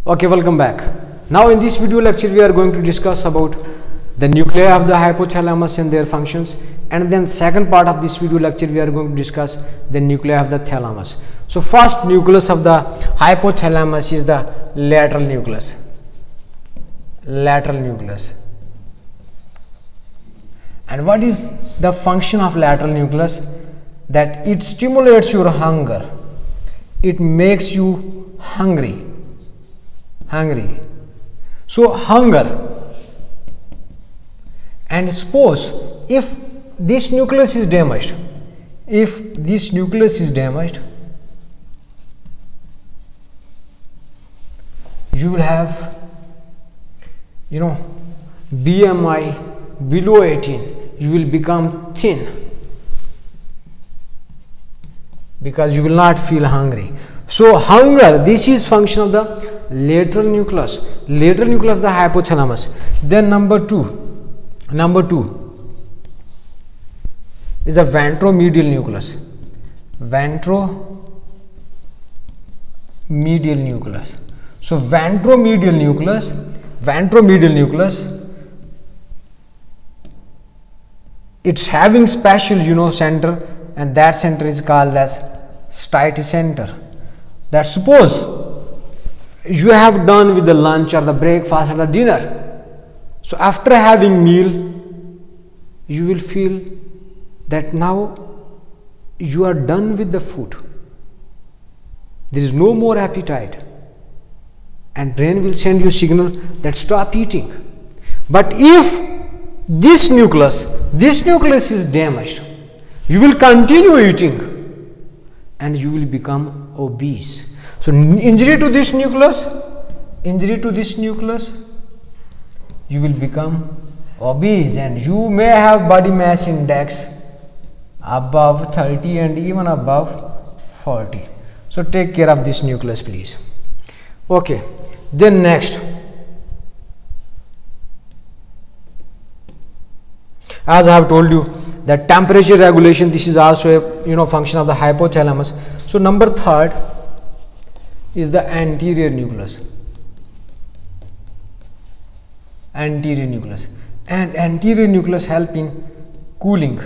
Okay, welcome back. Now in this video lecture we are going to discuss about the nuclei of the hypothalamus and their functions, and then second part of this video lecture we are going to discuss the nuclei of the thalamus. So first nucleus of the hypothalamus is the lateral nucleus. Lateral nucleus. And what is the function of lateral nucleus? That it stimulates your hunger. It makes you hungry. So hunger. And suppose if this nucleus is damaged, you will have BMI below 18. You will become thin because you will not feel hungry. So hunger, this is function of the lateral nucleus of the hypothalamus. Then number two is the ventromedial nucleus. So ventromedial nucleus, it's having special center, and that center is called as Stite center. That suppose you have done with the lunch or the breakfast or the dinner. So after having meal, you will feel that now you are done with the food. There is no more appetite, and brain will send you signal that stop eating. But if this nucleus is damaged, you will continue eating and you will become obese. So injury to this nucleus, you will become obese, and you may have body mass index above 30 and even above 40. So take care of this nucleus, please. Okay, then next, as I have told you, that temperature regulation, this is also a function of the hypothalamus. So number third is the anterior nucleus. And anterior nucleus help in cooling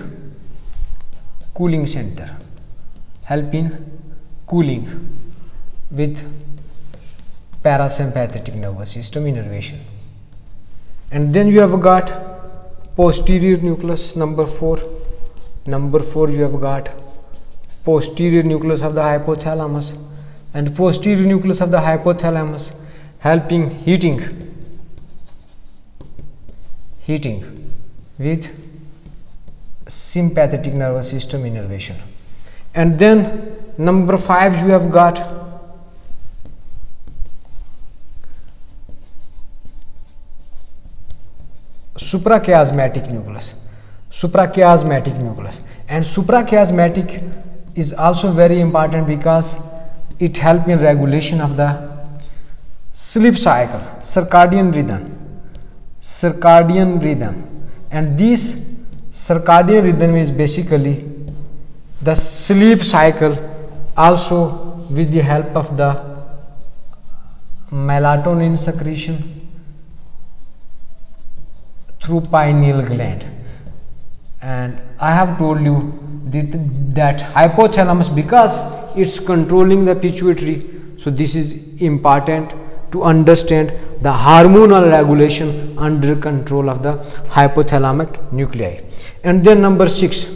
center, help in cooling with parasympathetic nervous system innervation. And then you have got posterior nucleus, number four you have got posterior nucleus of the hypothalamus, and posterior nucleus of the hypothalamus helping heating with sympathetic nervous system innervation. And then number 5 you have got suprachiasmatic nucleus. And suprachiasmatic is also very important because it helps in regulation of the sleep cycle, circadian rhythm. And this circadian rhythm is basically the sleep cycle, also with the help of the melatonin secretion through pineal gland. And I have told you that hypothalamus, because it's controlling the pituitary, so this is important to understand the hormonal regulation under control of the hypothalamic nuclei. And then number 6,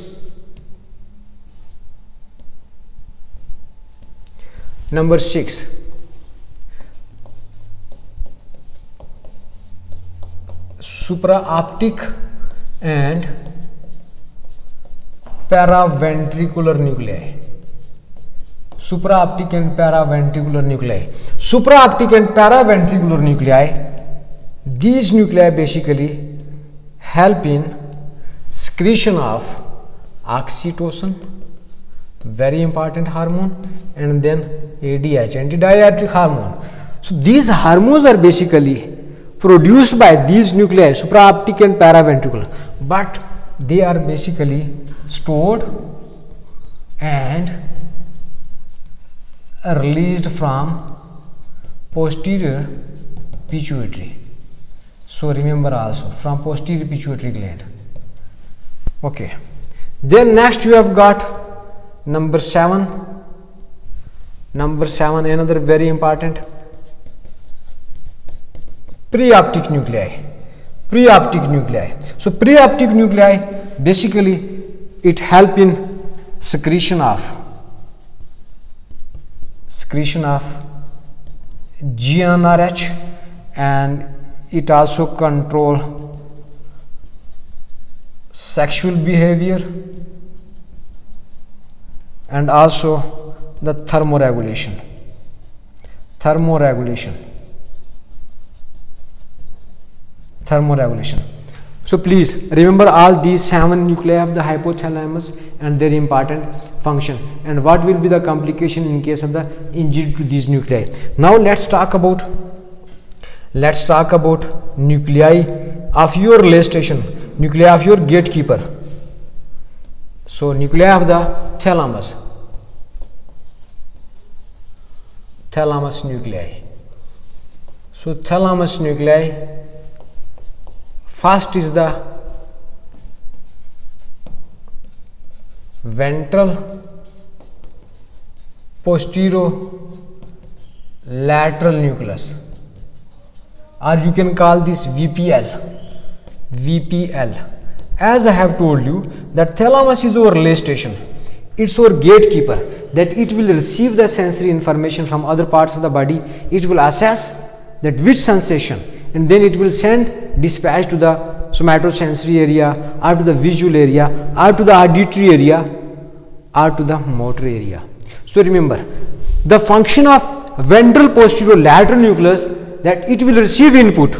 supraoptic and paraventricular nuclei. Supraoptic and paraventricular nuclei, these nuclei basically help in secretion of oxytocin, very important hormone, and then ADH, antidiuretic hormone. So these hormones are basically produced by these nuclei, supraoptic and paraventricular, but they are basically stored and released from posterior pituitary. So remember also from posterior pituitary gland. Okay. Then next you have got number 7. Number 7, another very important, preoptic nuclei. Preoptic nuclei. So preoptic nuclei basically it help in secretion of GnRH, and it also control sexual behavior and also the thermoregulation. So please remember all these 7 nuclei of the hypothalamus and their important function, and what will be the complication in case of the injury to these nuclei. Now let's talk about nuclei of your relay station, nuclei of your gatekeeper. So nuclei of the thalamus nuclei. So thalamus nuclei, first is the ventral posterolateral nucleus, or you can call this VPL. As I have told you that thalamus is our relay station, it's our gatekeeper, that it will receive the sensory information from other parts of the body, it will assess that which sensation, and then it will send dispatch to the somatosensory area, or to the visual area, or to the auditory area, or to the motor area. So remember the function of ventral posterolateral nucleus, that it will receive input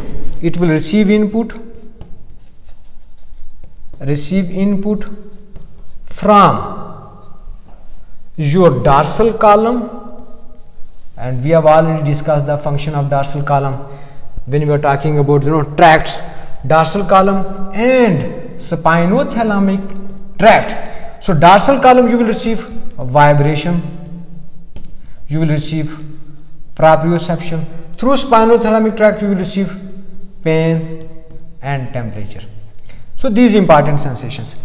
from your dorsal column, and we have already discussed the function of dorsal column when we were talking about tracts, dorsal column and spinothalamic tract. So dorsal column you will receive vibration, you will receive proprioception. Through spinothalamic tract you will receive pain and temperature. So these important sensations.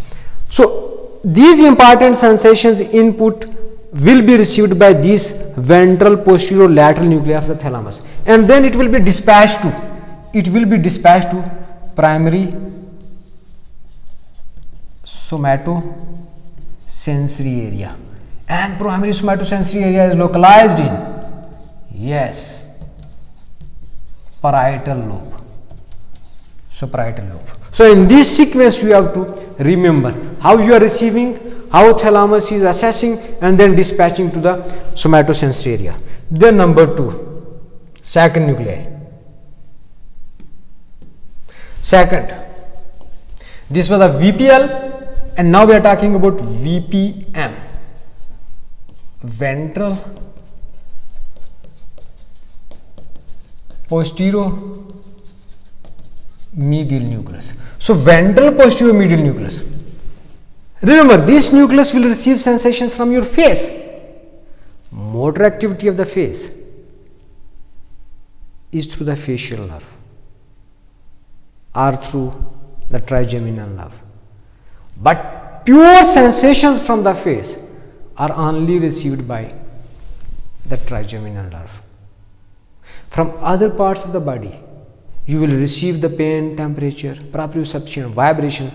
So these important sensations input will be received by these ventral posterolateral nuclei of the thalamus, and then it will be dispatched to primary somatosensory area, and primary somatosensory area is localized in parietal lobe. So parietal lobe. So in this sequence you have to remember how you are receiving, how thalamus is assessing, and then dispatching to the somatosensory area. Then number 2, second nuclei. Second, this was a VPL, and now we are talking about VPM, ventral posteromedial nucleus. So ventral posteromedial nucleus. Remember, this nucleus will receive sensations from your face. Motor activity of the face is through the facial nerve or through the trigeminal nerve, but pure sensations from the face are only received by the trigeminal nerve. From other parts of the body you will receive the pain, temperature, proprioception, vibration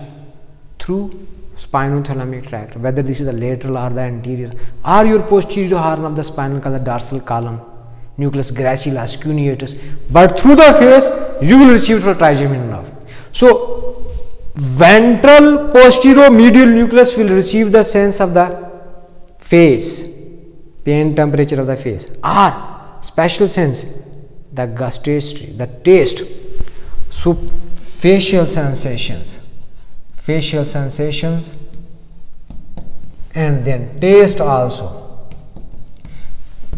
through spinothalamic tract, whether this is the lateral or the anterior, or your posterior horn of the spinal column, the dorsal column, nucleus gracilis, cuneatus, but through the face you will receive through the trigeminal nerve. So ventral posteromedial nucleus will receive the sense of the face, pain, temperature of the face, or special sense, the gustatory, the taste. So facial sensations, and then taste also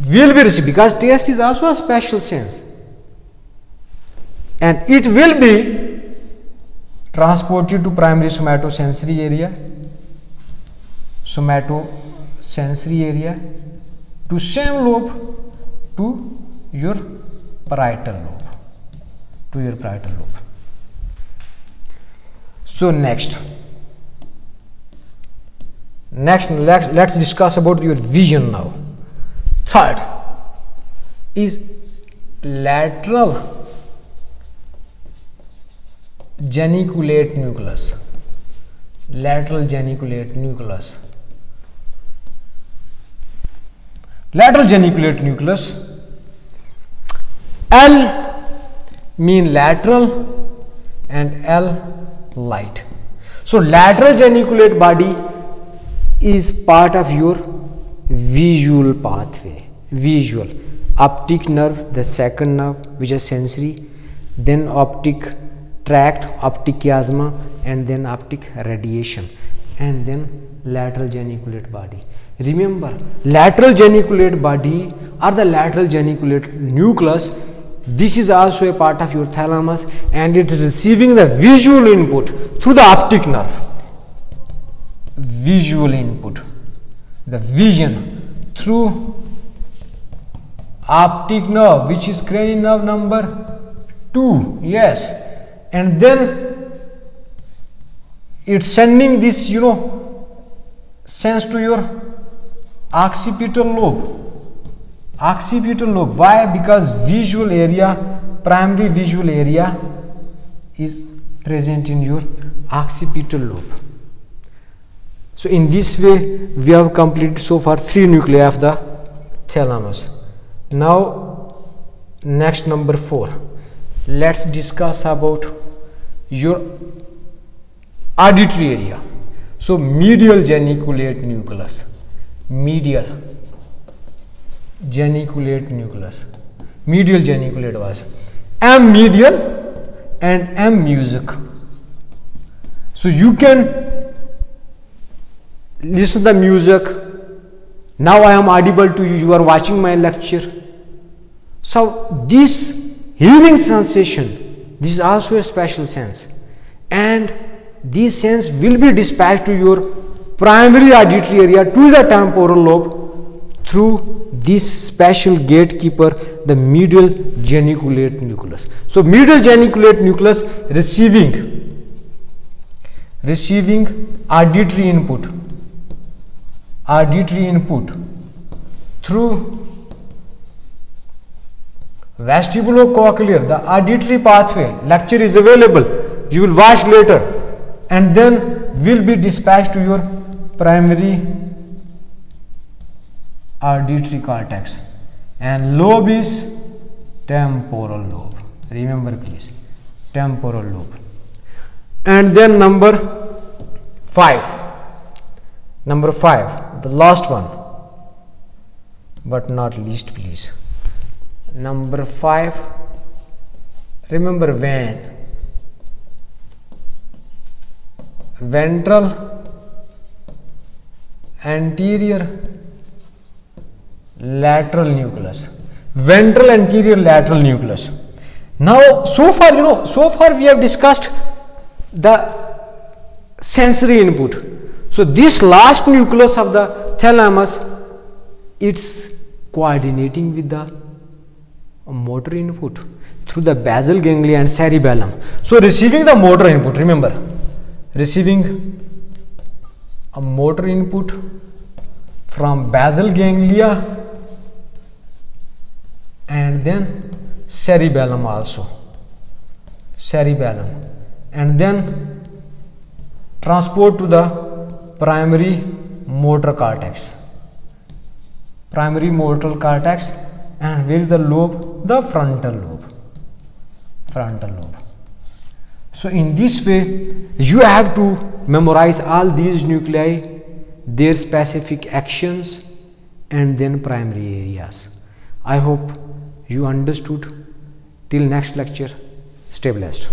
will be received, because taste is also a special sense, and it will be transported to primary somatosensory area, to same lobe, to your parietal lobe, to your parietal lobe. So let's discuss about your vision now. Third is lateral geniculate nucleus. Lateral geniculate nucleus. Lateral geniculate nucleus. L mean lateral and L light. So lateral geniculate body is part of your visual pathway. Visual, optic nerve, the second nerve which is sensory, then optic tract, optic chiasma, and then optic radiation, and then lateral geniculate body. Remember, lateral geniculate body or the lateral geniculate nucleus, this is also a part of your thalamus, and it is receiving the visual input through the optic nerve. Visual input, the vision through optic nerve, which is cranial nerve number 2. Yes, and then it's sending this sense to your occipital lobe. Occipital lobe. Why? Because visual area, primary visual area is present in your occipital lobe. So in this way we have completed so far 3 nuclei of the thalamus. Now next, number 4, let's discuss about your auditory area. So medial geniculate nucleus. Medial geniculate nucleus. Medial geniculate was M medial and M music. So you can listen the music. Now I am audible to you, you are watching my lecture. So this hearing sensation, this is also a special sense, and this sense will be dispatched to your primary auditory area, to the temporal lobe, through this special gatekeeper, the medial geniculate nucleus. So medial geniculate nucleus receiving auditory input through vestibulocochlear, the auditory pathway. Lecture is available, you will watch later, and then will be dispatched to your primary auditory cortex, and lobe is temporal lobe. Remember please, temporal lobe. And then number 5, the last one but not least, please. Number 5, remember vein. Ventral anterior lateral nucleus. Ventral anterior lateral nucleus. Now so far we have discussed the sensory input. So this last nucleus of the thalamus, it's coordinating with the motor input through the basal ganglia and cerebellum. So receiving the motor input, remember, receiving a motor input from basal ganglia and then cerebellum also, cerebellum, and then transport to the primary motor cortex. Primary motor cortex, and where is the lobe? The frontal lobe. Frontal lobe. So in this way you have to memorize all these nuclei, their specific actions, and then primary areas. I hope you understood. Till next lecture, stay blessed.